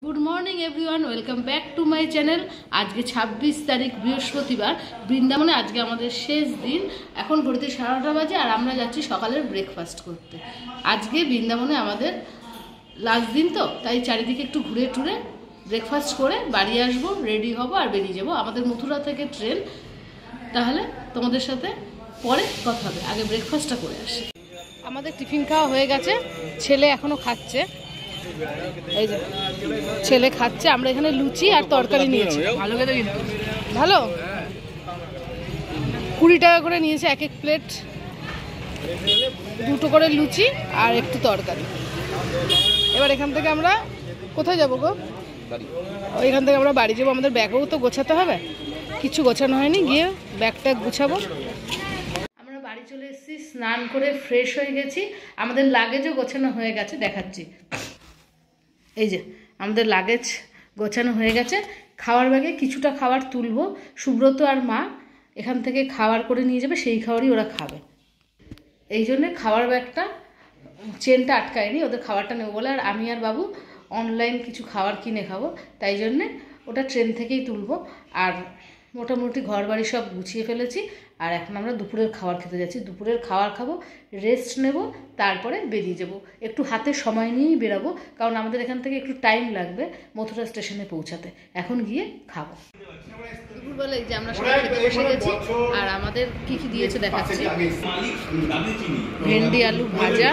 Good morning everyone, welcome back to my channel. আজকে 26 তারিখ বৃহস্পতিবার, বৃন্দাবনে আজকে আমাদের শেষ দিন। এখন ঘড়িতে 9:30 বাজে আর আমরা যাচ্ছি সকালের ব্রেকফাস্ট করতে। আজকে বৃন্দাবনে আমাদের লাস্ট দিন তো, তাই চারিদিকে একটু ঘুরে টুরে ব্রেকফাস্ট করে বাড়ি আসবো, রেডি হব আর বেরিয়ে যাবো। আমাদের মথুরা থেকে ট্রেন। তাহলে তোমাদের সাথে পরে কথা হবে, আগে ব্রেকফাস্টটা করে আসি। আমাদের টিফিন খাওয়া হয়ে গেছে, ছেলে এখনো খাচ্ছে। এই যে ছেলে খাচ্ছে, আমরা এখানে লুচি আর তরকারি নিয়েছি। ভালো খেতে কিন্তু ভালো, 20 টাকা করে নিয়েছে এক এক প্লেট, 2টো করে লুচি আর একটু তরকারি। এবার এখান থেকে আমরা কোথায় যাবো গো? এখান থেকে আমরা বাড়ি যাবো। আমাদের ব্যাগও তো গোছাতে হবে, কিছু গোছানো হয়নি, গিয়ে ব্যাগটা গুছাবো। আমরা বাড়ি চলে এসেছি, স্নান করে ফ্রেশ হয়ে গেছি। আমাদের লাগেজও গোছানো হয়ে গেছে, দেখাচ্ছি। এই যে আমাদের লাগেজ গোছানো হয়ে গেছে। খাওয়ার ব্যাগে কিছুটা খাবার তুলবো, সুব্রত আর মা এখান থেকে খাবার করে নিয়ে যাবে, সেই খাবারই ওরা খাবে। এই জন্যে খাওয়ার ব্যাগটা চেনটা আটকায়নি, ওদের খাবারটা নেবো বলে। আর আমি আর বাবু অনলাইন কিছু খাবার কিনে খাবো, তাই জন্যে ওটা ট্রেন থেকেই তুলবো। আর মোটামুটি ঘর বাড়ি সব গুছিয়ে ফেলেছি। আর এখন আমরা দুপুরের খাবার খেতে যাচ্ছি। দুপুরের খাবার খাবো, রেস্ট নেব, তারপরে বেরিয়ে যাব। একটু হাতে সময় নিয়েই বেরাবো, কারণ আমাদের এখান থেকে একটু টাইম লাগবে মথুরা স্টেশনে পৌঁছাতে। এখন গিয়ে খাবো। দুপুরবেলায় যে আমরা সবাই খেতে বসে গেছি, আর আমাদের কি কি দিয়েছে দেখাচ্ছি। ভেন্ডি আলু ভাজা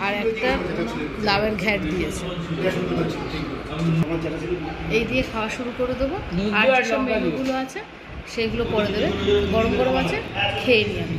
আর একটা লাউয়ের ঘ্যাট দিয়েছে। এই দিয়ে খাওয়া শুরু করে দেবো। আর যেসব মেনুগুলো আছে সেগুলো পরে দেবে, গরম গরম আছে, খেয়ে নিই আমি।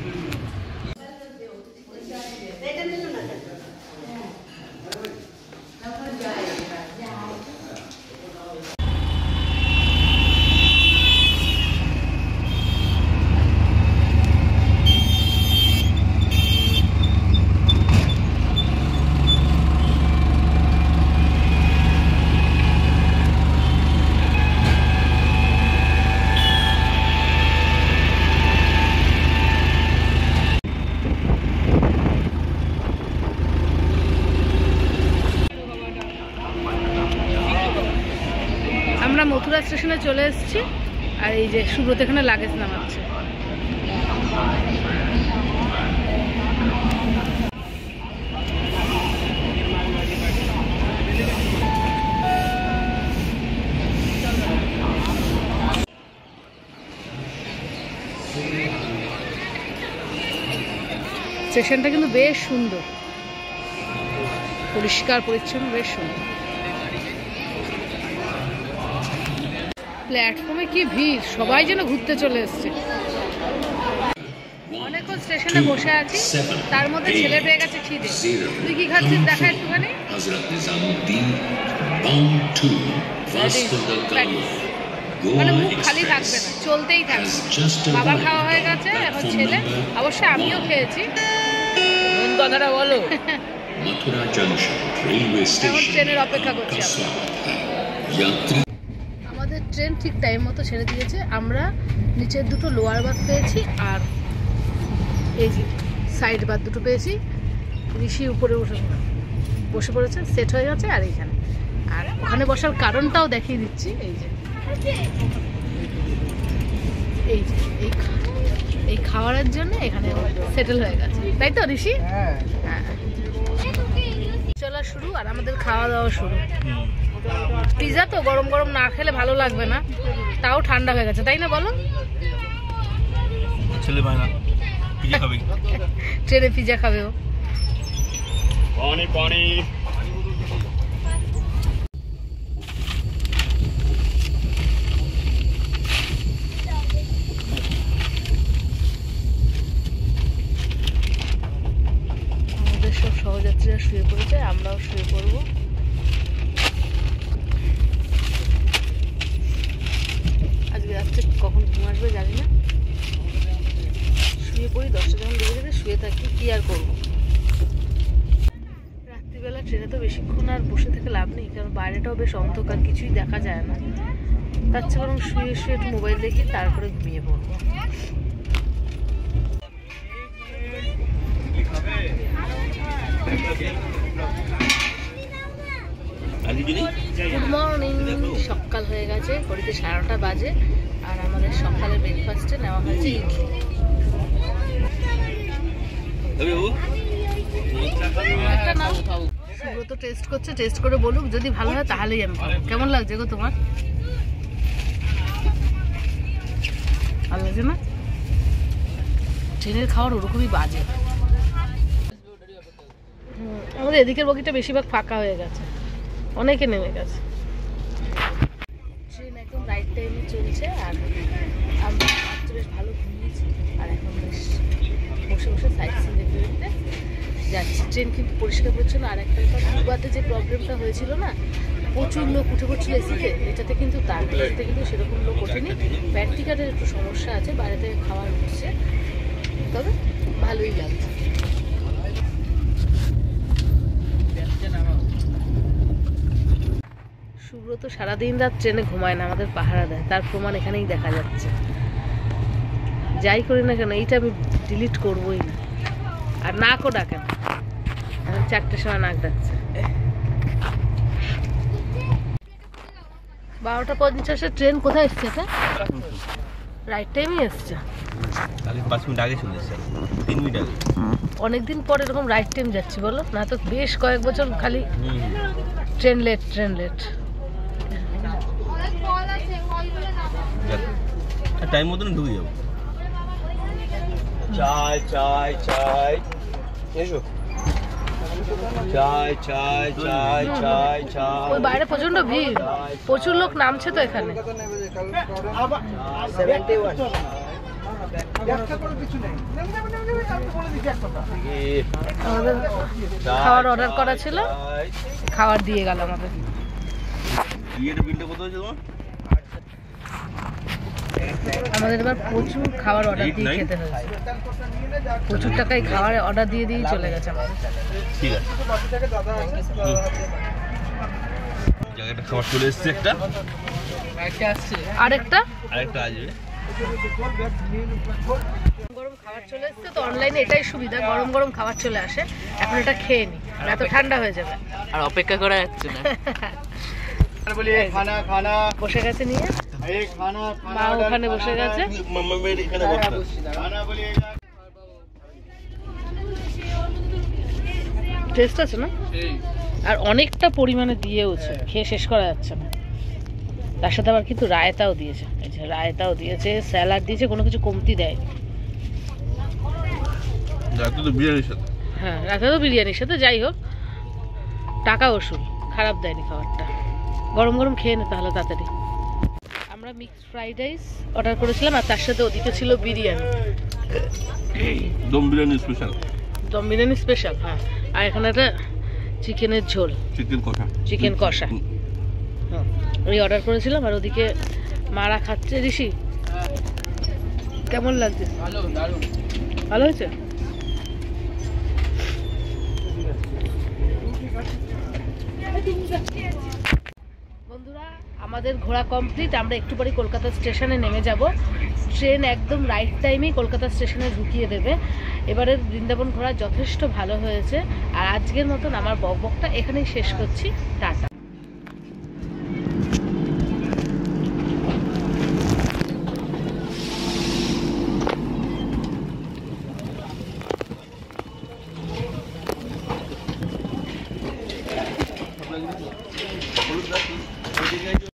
আমরা মথুরা স্টেশনে চলে এসেছি, আর এই যে সুব্রত এখানে লাগেজ নামাচ্ছে। স্টেশনটা কিন্তু বেশ সুন্দর, পরিষ্কার পরিচ্ছন্ন, বেশ সুন্দর। প্ল্যাটফর্মে কি ভিড়, সবাই যেন ঘুরতে চলে এসছে। অনেকক্ষণ স্টেশনে বসে আছি, তার মধ্যে ছেলে পেয়ে গেছে খিদে। তুই কি খাচ্ছিস দেখা একটুখানি। মানে মুখ খালি থাকবে না, চলতেই থাকবে। বাবার খাওয়া হয়ে গেছে, এখন ছেলে, অবশ্যই আমিও খেয়েছি। কথাটা বলো। এখন ট্রেনের অপেক্ষা করছি। আমাদের ট্রেন ঠিক টাইম মতো ছেড়ে দিয়েছে। আমরা নিচের 2টো লোয়ার বাথ পেয়েছি, আর এই যে সাইড বাথ 2টো পেয়েছি। ঋষি উপরে বসে পড়েছে, সেট হয়ে গেছে। আর এইখানে, আর ওখানে বসার কারণটাও দেখিয়ে দিচ্ছি। এই যে এই খাওয়ারের জন্য এখানে সেটেল হয়ে গেছে, তাই তো ঋষি? হ্যাঁ, চলা শুরু, আর আমাদের খাওয়া দাওয়া শুরু। পিজা তো গরম গরম না খেলে ভালো লাগবে না, তাও ঠান্ডা হয়ে গেছে, তাই না বলো? ছেলে ভাই না পিজা খাবে, ট্রেনে পিজা খাবে ও। পানি পানি। আমাদের সব সহযাত্রীরা শুয়ে পড়েছে, আমরাও শুয়ে পড়বো। আজকে রাত্রে কখন ঘুম আসবে জানি না, শুয়ে পড়ি। 10টা যখন বেজে গেছে শুয়ে থাকি, কি আর করবো। রাত্রিবেলা ট্রেনে তো বেশিক্ষণ আর বসে থেকে লাভ নেই, কারণ বাইরেটাও বেশ অন্ধকার, কিছুই দেখা যায় না। তার চেয়ে বরং শুয়ে শুয়ে একটু মোবাইল দেখি, তারপরে ঘুমিয়ে পড়বো। গুড মর্নিং, সকাল হয়ে গেছে, ঘড়িতে 9:30 বাজে। আর আমাদের সকালের ব্রেকফাস্টে নেওয়া হয়েছে ইডলি। সুব্রত টেস্ট করছে, টেস্ট করে বলুক, যদি ভালো হয় তাহলেই আমি খাবো। কেমন লাগছে গো তোমার? ভালো লাগছে না? ট্রেনের খাওয়ার ওরকমই বাজে। আমাদের এদিকের বগিটা বেশিরভাগ ফাঁকা হয়ে গেছে, অনেকে নেমে গেছে। ট্রেন একদম রাইট টাইমে চলছে। আর আমি বেশ ভালো ঘুমিয়েছি। আর এখন বেশ বসে বসে সাইড সিন দেখতে দেখতে যাচ্ছি। ট্রেন কিন্তু পরিষ্কার পরিচ্ছন্ন। আর একটা ব্যাপার, দুবাতে যে প্রবলেমটা হয়েছিল না, প্রচুর লোক উঠে পড়ছিল এসিতে, এটাতে কিন্তু তার এটাতে কিন্তু সেরকম লোক ওঠেনি। ব্যাড টিকারের একটু সমস্যা আছে, বাইরে থেকে খাবার উঠছে, তবে ভালোই লাগছে। সুব্রত সারাদিন রাত ট্রেনে ঘুমায় না, আমাদের পাহারা দেয়, তার প্রমাণ এখানেই দেখা যাচ্ছে। যাই করি না কেন, এইটা আমি ডিলিট করবোই না। আর নাকও ডাকেন, এখন 4টের সময় নাক ডাকছে। 12:50 ট্রেন কোথায় এসছে? এটা রাইট টাইমে এসছে। অনেকদিন পর এরকম রাইট টাইম যাচ্ছি বলো, না তো বেশ কয়েক বছর খালি train late train late. Time মতন ঢুকে যাবো। চাই চাই চাই, এসো। চাই চাই চাই চাই চাই। ওই বাইরে প্রচন্ড ভিড়, প্রচুর লোক নামছে তো এখানে। 71 আমাদের খাবার অর্ডার করা ছিল, খাবার দিয়ে গেল আমাদের। আমাদের এবার প্রচুর খাবার অর্ডার দিয়ে খেতে হয়েছে, প্রচুর টাকায় খাবার অর্ডার দিয়ে দিয়ে চলে গেছে আমাদের। ঠিক আছে, জায়গাটা খাবার চলে এসেছে। একটা আরেকটা আসবে। গরম খাবার চলে এসছে তো, অনলাইনে এটাই সুবিধা, গরম গরম খাবার চলে আসে। এখন এটা খেয়ে নি, এত ঠান্ডা হয়ে যাবে, আর অপেক্ষা করা যাচ্ছে না। বসে গেছে নিয়ে, মা ওখানে বসে গেছে। টেস্ট আছে না? আর অনেকটা পরিমাণে দিয়েওছে, খেয়ে শেষ করা যাচ্ছে না। তার সাথে আবার কিন্তু রায়তাও দিয়েছে, এই যে রায়তাও দিয়েছে, স্যালাড দিয়েছে, কোনো কিছু কমতি দেয়নি। হ্যাঁ, রায়তা তো বিরিয়ানির সাথে, যাই হোক টাকা ওসুল, খারাপ দেয়নি খাবারটা। গরম গরম খেয়ে নে তাহলে তাড়াতাড়ি। আমরা মিক্সড ফ্রাইড রাইস অর্ডার করেছিলাম, আর তার সাথে ওদিকে ছিল বিরিয়ানি, দম বিরিয়ানি স্পেশাল। দম বিরিয়ানি স্পেশাল, হ্যাঁ। আর এখানে একটা চিকেনের ঝোল, চিকেন কষা, ওই অর্ডার করেছিলাম। আর ওদিকে মারা খাচ্ছে। ঋষি কেমন লাগছে? ভালো হয়েছে। বন্ধুরা, আমাদের ঘোরা কমপ্লিট। আমরা একটু পরে কলকাতা স্টেশনে নেমে যাব। ট্রেন একদম রাইট টাইমেই কলকাতা স্টেশনে ঢুকিয়ে দেবে। এবারের বৃন্দাবন ঘোরা যথেষ্ট ভালো হয়েছে। আর আজকের মতন আমার বকবকটা এখানেই শেষ করছি। টাটা।